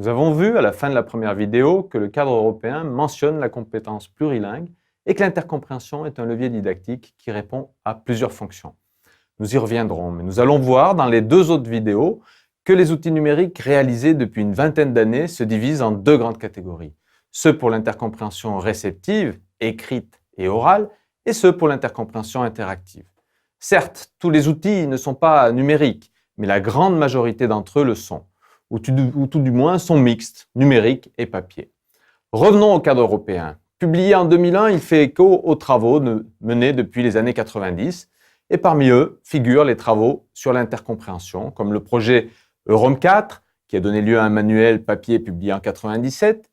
Nous avons vu à la fin de la première vidéo que le cadre européen mentionne la compétence plurilingue et que l'intercompréhension est un levier didactique qui répond à plusieurs fonctions. Nous y reviendrons, mais nous allons voir dans les deux autres vidéos que les outils numériques réalisés depuis une vingtaine d'années se divisent en deux grandes catégories. Ceux pour l'intercompréhension réceptive, écrite et orale, et ceux pour l'intercompréhension interactive. Certes, tous les outils ne sont pas numériques, mais la grande majorité d'entre eux le sont, ou tout du moins sont mixtes, numérique et papier. Revenons au cadre européen. Publié en 2001, il fait écho aux travaux menés depuis les années 90, et parmi eux figurent les travaux sur l'intercompréhension, comme le projet Eurom 4, qui a donné lieu à un manuel papier publié en 97,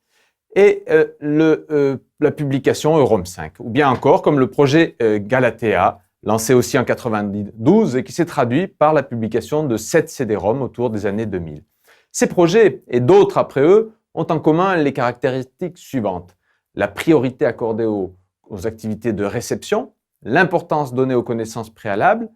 et la publication Eurom 5, ou bien encore comme le projet Galatea, lancé aussi en 92 et qui s'est traduit par la publication de 7 CD-ROM autour des années 2000. Ces projets, et d'autres après eux, ont en commun les caractéristiques suivantes. La priorité accordée aux activités de réception, l'importance donnée aux connaissances préalables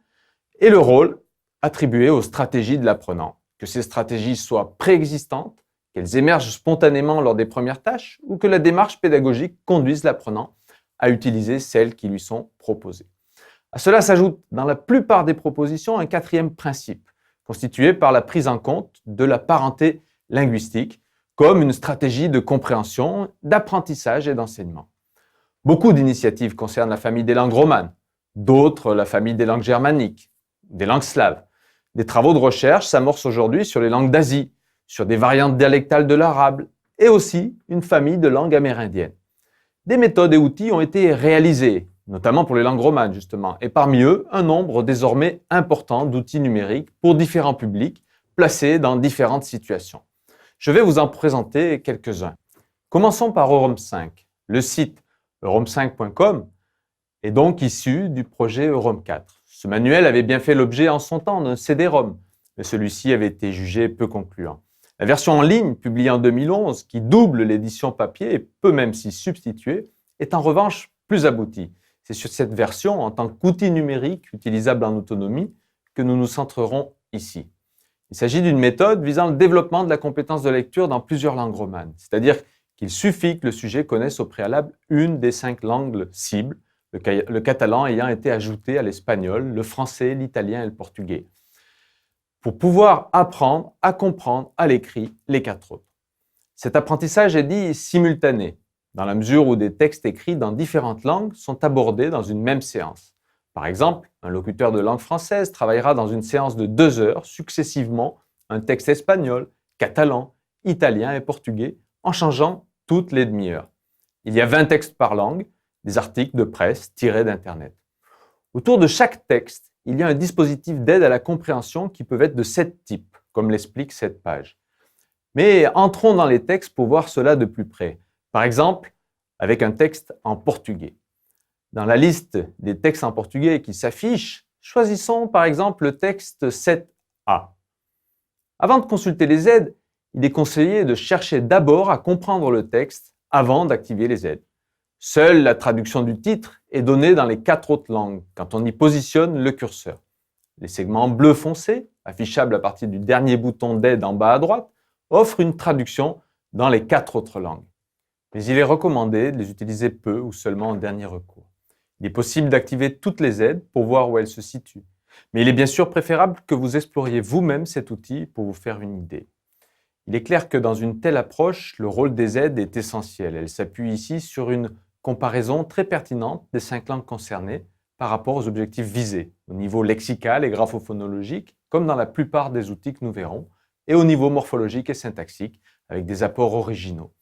et le rôle attribué aux stratégies de l'apprenant. Que ces stratégies soient préexistantes, qu'elles émergent spontanément lors des premières tâches ou que la démarche pédagogique conduise l'apprenant à utiliser celles qui lui sont proposées. À cela s'ajoute dans la plupart des propositions un quatrième principe, constitué par la prise en compte de la parenté linguistique comme une stratégie de compréhension, d'apprentissage et d'enseignement. Beaucoup d'initiatives concernent la famille des langues romanes, d'autres la famille des langues germaniques, des langues slaves. Des travaux de recherche s'amorcent aujourd'hui sur les langues d'Asie, sur des variantes dialectales de l'arabe et aussi une famille de langues amérindiennes. Des méthodes et outils ont été réalisés, notamment pour les langues romanes justement, et parmi eux, un nombre désormais important d'outils numériques pour différents publics placés dans différentes situations. Je vais vous en présenter quelques-uns. Commençons par Eurom 5. Le site eurom5.com est donc issu du projet Eurom 4. Ce manuel avait bien fait l'objet en son temps d'un CD-ROM, mais celui-ci avait été jugé peu concluant. La version en ligne, publiée en 2011, qui double l'édition papier et peut même s'y substituer, est en revanche plus aboutie. C'est sur cette version, en tant qu'outil numérique utilisable en autonomie, que nous nous centrerons ici. Il s'agit d'une méthode visant le développement de la compétence de lecture dans plusieurs langues romanes, c'est-à-dire qu'il suffit que le sujet connaisse au préalable une des 5 langues cibles, le catalan ayant été ajouté à l'espagnol, le français, l'italien et le portugais, pour pouvoir apprendre à comprendre à l'écrit les 4 autres. Cet apprentissage est dit simultané, dans la mesure où des textes écrits dans différentes langues sont abordés dans une même séance. Par exemple, un locuteur de langue française travaillera dans une séance de 2 heures successivement un texte espagnol, catalan, italien et portugais en changeant toutes les demi-heures. Il y a 20 textes par langue, des articles de presse tirés d'Internet. Autour de chaque texte, il y a un dispositif d'aide à la compréhension qui peut être de 7 types, comme l'explique cette page. Mais entrons dans les textes pour voir cela de plus près. Par exemple, avec un texte en portugais. Dans la liste des textes en portugais qui s'affichent, choisissons par exemple le texte 7a. Avant de consulter les aides, il est conseillé de chercher d'abord à comprendre le texte avant d'activer les aides. Seule la traduction du titre est donnée dans les 4 autres langues quand on y positionne le curseur. Les segments bleu foncé, affichables à partir du dernier bouton d'aide en bas à droite, offrent une traduction dans les 4 autres langues. Mais il est recommandé de les utiliser peu ou seulement en dernier recours. Il est possible d'activer toutes les aides pour voir où elles se situent. Mais il est bien sûr préférable que vous exploriez vous-même cet outil pour vous faire une idée. Il est clair que dans une telle approche, le rôle des aides est essentiel. Elle s'appuie ici sur une comparaison très pertinente des 5 langues concernées par rapport aux objectifs visés, au niveau lexical et graphophonologique, comme dans la plupart des outils que nous verrons, et au niveau morphologique et syntaxique, avec des apports originaux.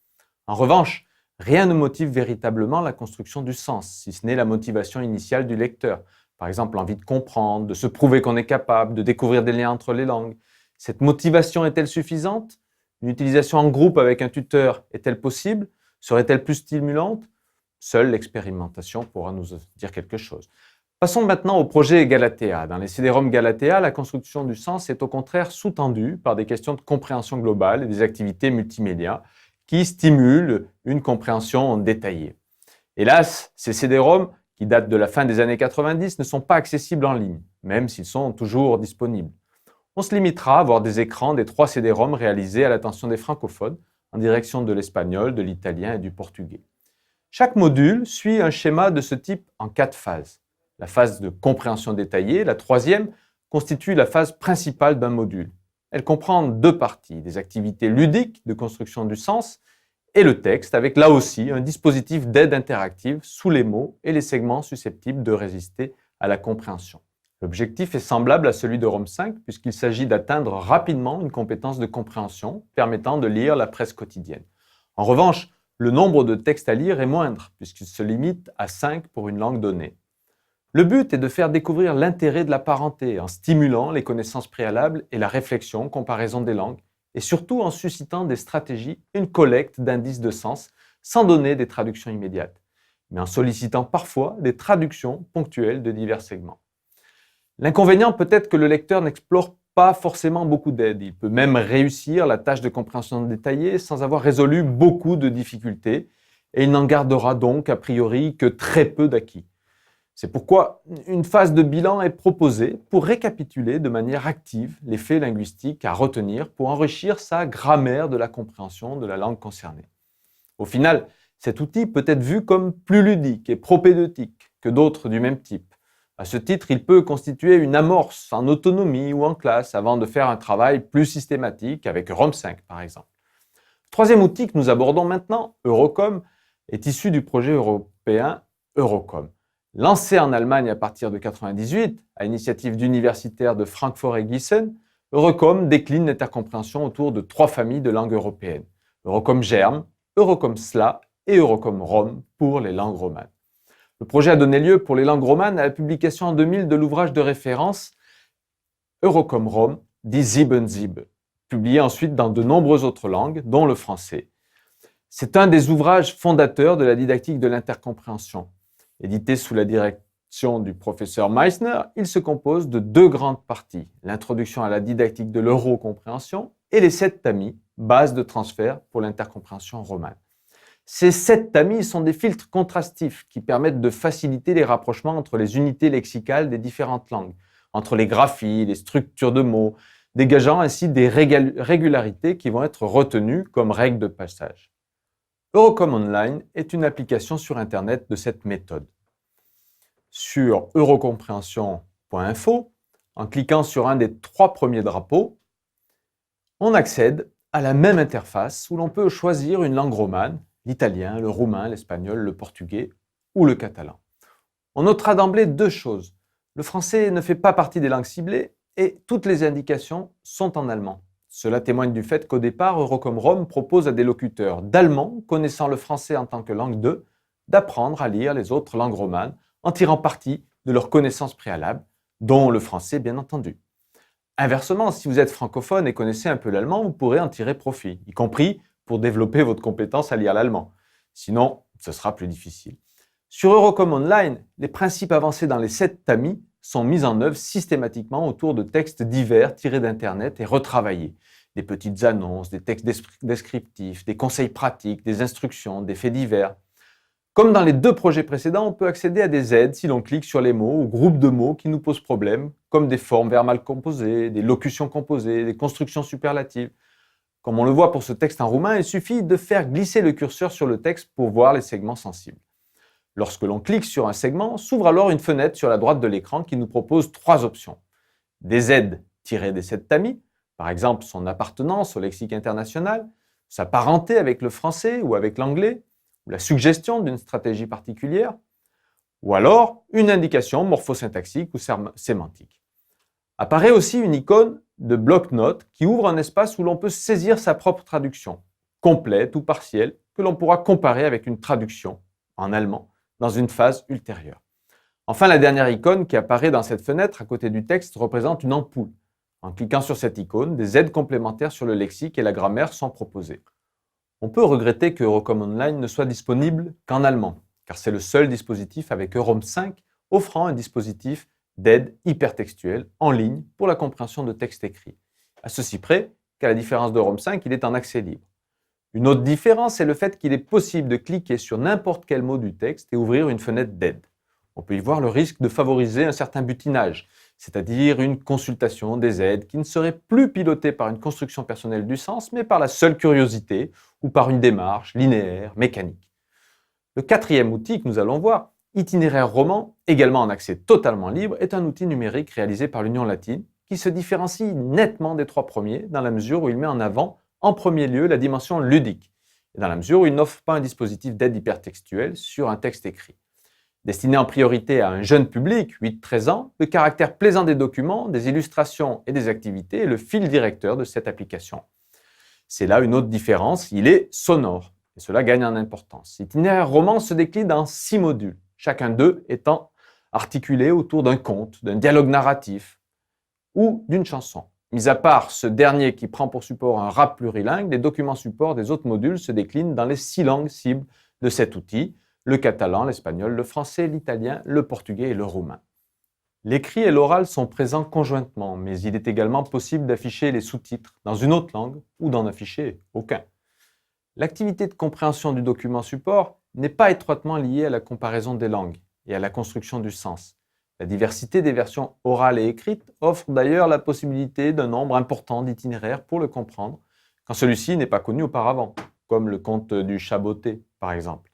En revanche, rien ne motive véritablement la construction du sens, si ce n'est la motivation initiale du lecteur. Par exemple, l'envie de comprendre, de se prouver qu'on est capable, de découvrir des liens entre les langues. Cette motivation est-elle suffisante? Une utilisation en groupe avec un tuteur est-elle possible? Serait-elle plus stimulante? Seule l'expérimentation pourra nous dire quelque chose. Passons maintenant au projet Galatea. Dans les CD-ROM Galatea, la construction du sens est au contraire sous-tendue par des questions de compréhension globale et des activités multimédia qui stimulent une compréhension détaillée. Hélas, ces CD-ROM, qui datent de la fin des années 90, ne sont pas accessibles en ligne, même s'ils sont toujours disponibles. on se limitera à voir des écrans des 3 CD-ROM réalisés à l'attention des francophones en direction de l'espagnol, de l'italien et du portugais. Chaque module suit un schéma de ce type en 4 phases. La phase de compréhension détaillée, la troisième, constitue la phase principale d'un module. Elle comprend 2 parties, des activités ludiques de construction du sens et le texte, avec là aussi un dispositif d'aide interactive sous les mots et les segments susceptibles de résister à la compréhension. L'objectif est semblable à celui de ROM 5 puisqu'il s'agit d'atteindre rapidement une compétence de compréhension permettant de lire la presse quotidienne. En revanche, le nombre de textes à lire est moindre puisqu'il se limite à 5 pour une langue donnée. Le but est de faire découvrir l'intérêt de la parenté en stimulant les connaissances préalables et la réflexion, comparaison des langues, et surtout en suscitant des stratégies et une collecte d'indices de sens sans donner des traductions immédiates, mais en sollicitant parfois des traductions ponctuelles de divers segments. L'inconvénient peut être que le lecteur n'explore pas forcément beaucoup d'aide. Il peut même réussir la tâche de compréhension détaillée sans avoir résolu beaucoup de difficultés et il n'en gardera donc a priori que très peu d'acquis. C'est pourquoi une phase de bilan est proposée pour récapituler de manière active les faits linguistiques à retenir pour enrichir sa grammaire de la compréhension de la langue concernée. Au final, cet outil peut être vu comme plus ludique et propédeutique que d'autres du même type. À ce titre, il peut constituer une amorce en autonomie ou en classe avant de faire un travail plus systématique avec ROM 5 par exemple. Le troisième outil que nous abordons maintenant, Eurocom, est issu du projet européen Eurocom. Lancé en Allemagne à partir de 1998, à l'initiative d'universitaires de Francfort et Gießen, Eurocom décline l'intercompréhension autour de 3 familles de langues européennes. Eurocom Germ, Eurocom Sla et Eurocom Rom pour les langues romanes. Le projet a donné lieu pour les langues romanes à la publication en 2000 de l'ouvrage de référence Eurocom Rom, Die Sieben Sieben, publié ensuite dans de nombreuses autres langues, dont le français. C'est un des ouvrages fondateurs de la didactique de l'intercompréhension. Édité sous la direction du professeur Meissner, il se compose de 2 grandes parties, l'introduction à la didactique de l'eurocompréhension et les 7 tamis, base de transfert pour l'intercompréhension romane. Ces 7 tamis sont des filtres contrastifs qui permettent de faciliter les rapprochements entre les unités lexicales des différentes langues, entre les graphies, les structures de mots, dégageant ainsi des régularités qui vont être retenues comme règles de passage. Eurocom Online est une application sur Internet de cette méthode. Sur eurocompréhension.info, en cliquant sur un des 3 premiers drapeaux, on accède à la même interface où l'on peut choisir une langue romane, l'italien, le roumain, l'espagnol, le portugais ou le catalan. On notera d'emblée 2 choses. Le français ne fait pas partie des langues ciblées et toutes les indications sont en allemand. Cela témoigne du fait qu'au départ, Eurocom Rom propose à des locuteurs d'allemand connaissant le français en tant que langue 2 d'apprendre à lire les autres langues romanes en tirant parti de leurs connaissances préalables, dont le français bien entendu. Inversement, si vous êtes francophone et connaissez un peu l'allemand, vous pourrez en tirer profit, y compris pour développer votre compétence à lire l'allemand. Sinon, ce sera plus difficile. Sur Eurocom Online, les principes avancés dans les 7 tamis sont mis en œuvre systématiquement autour de textes divers tirés d'Internet et retravaillés. Des petites annonces, des textes descriptifs, des conseils pratiques, des instructions, des faits divers. Comme dans les 2 projets précédents, on peut accéder à des aides si l'on clique sur les mots ou groupes de mots qui nous posent problème, comme des formes verbales composées, des locutions composées, des constructions superlatives. Comme on le voit pour ce texte en roumain, il suffit de faire glisser le curseur sur le texte pour voir les segments sensibles. Lorsque l'on clique sur un segment, s'ouvre alors une fenêtre sur la droite de l'écran qui nous propose 3 options. Des aides tirées des 7 tamis, par exemple son appartenance au lexique international, sa parenté avec le français ou avec l'anglais, ou la suggestion d'une stratégie particulière, ou alors une indication morphosyntaxique ou sémantique. Apparaît aussi une icône de bloc-notes qui ouvre un espace où l'on peut saisir sa propre traduction, complète ou partielle, que l'on pourra comparer avec une traduction en allemand dans une phase ultérieure. Enfin, la dernière icône qui apparaît dans cette fenêtre à côté du texte représente une ampoule. En cliquant sur cette icône, des aides complémentaires sur le lexique et la grammaire sont proposées. On peut regretter que Eurocom Online ne soit disponible qu'en allemand, car c'est le seul dispositif avec Eurom 5 offrant un dispositif d'aide hypertextuelle en ligne pour la compréhension de textes écrits. À ceci près qu'à la différence d'Eurom 5, il est en accès libre. Une autre différence est le fait qu'il est possible de cliquer sur n'importe quel mot du texte et ouvrir une fenêtre d'aide. On peut y voir le risque de favoriser un certain butinage. c'est-à-dire une consultation des aides qui ne serait plus pilotée par une construction personnelle du sens, mais par la seule curiosité ou par une démarche linéaire, mécanique. Le quatrième outil que nous allons voir, Itinéraire roman, également en accès totalement libre, est un outil numérique réalisé par l'Union latine qui se différencie nettement des trois premiers dans la mesure où il met en avant en premier lieu la dimension ludique et dans la mesure où il n'offre pas un dispositif d'aide hypertextuelle sur un texte écrit. Destiné en priorité à un jeune public, 8-13 ans, le caractère plaisant des documents, des illustrations et des activités est le fil directeur de cette application. C'est là une autre différence, il est sonore et cela gagne en importance. Itinéraire roman se décline en 6 modules, chacun d'eux étant articulé autour d'un conte, d'un dialogue narratif ou d'une chanson. Mis à part ce dernier qui prend pour support un rap plurilingue, les documents supports des autres modules se déclinent dans les 6 langues cibles de cet outil, le catalan, l'espagnol, le français, l'italien, le portugais et le roumain. L'écrit et l'oral sont présents conjointement, mais il est également possible d'afficher les sous-titres dans une autre langue ou d'en afficher aucun. L'activité de compréhension du document support n'est pas étroitement liée à la comparaison des langues et à la construction du sens. La diversité des versions orales et écrites offre d'ailleurs la possibilité d'un nombre important d'itinéraires pour le comprendre, quand celui-ci n'est pas connu auparavant, comme le conte du Chaboté par exemple.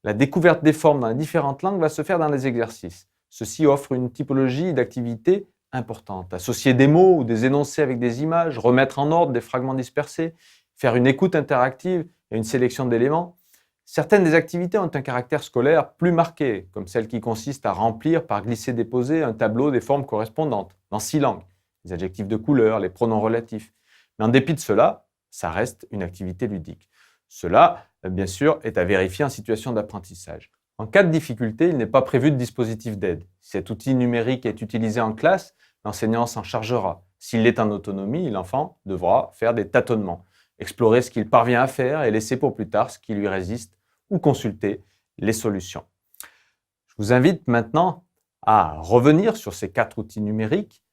La découverte des formes dans les différentes langues va se faire dans les exercices. Ceci offre une typologie d'activités importante. Associer des mots ou des énoncés avec des images, remettre en ordre des fragments dispersés, faire une écoute interactive et une sélection d'éléments. Certaines des activités ont un caractère scolaire plus marqué, comme celle qui consiste à remplir par glisser-déposer un tableau des formes correspondantes, dans 6 langues, les adjectifs de couleur, les pronoms relatifs. Mais en dépit de cela, ça reste une activité ludique. Cela, bien sûr, est à vérifier en situation d'apprentissage. En cas de difficulté, il n'est pas prévu de dispositif d'aide. Si cet outil numérique est utilisé en classe, l'enseignant s'en chargera. S'il est en autonomie, l'enfant devra faire des tâtonnements, explorer ce qu'il parvient à faire et laisser pour plus tard ce qui lui résiste ou consulter les solutions. Je vous invite maintenant à revenir sur ces 4 outils numériques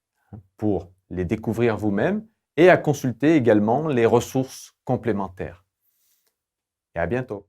pour les découvrir vous-même et à consulter également les ressources complémentaires. Et à bientôt.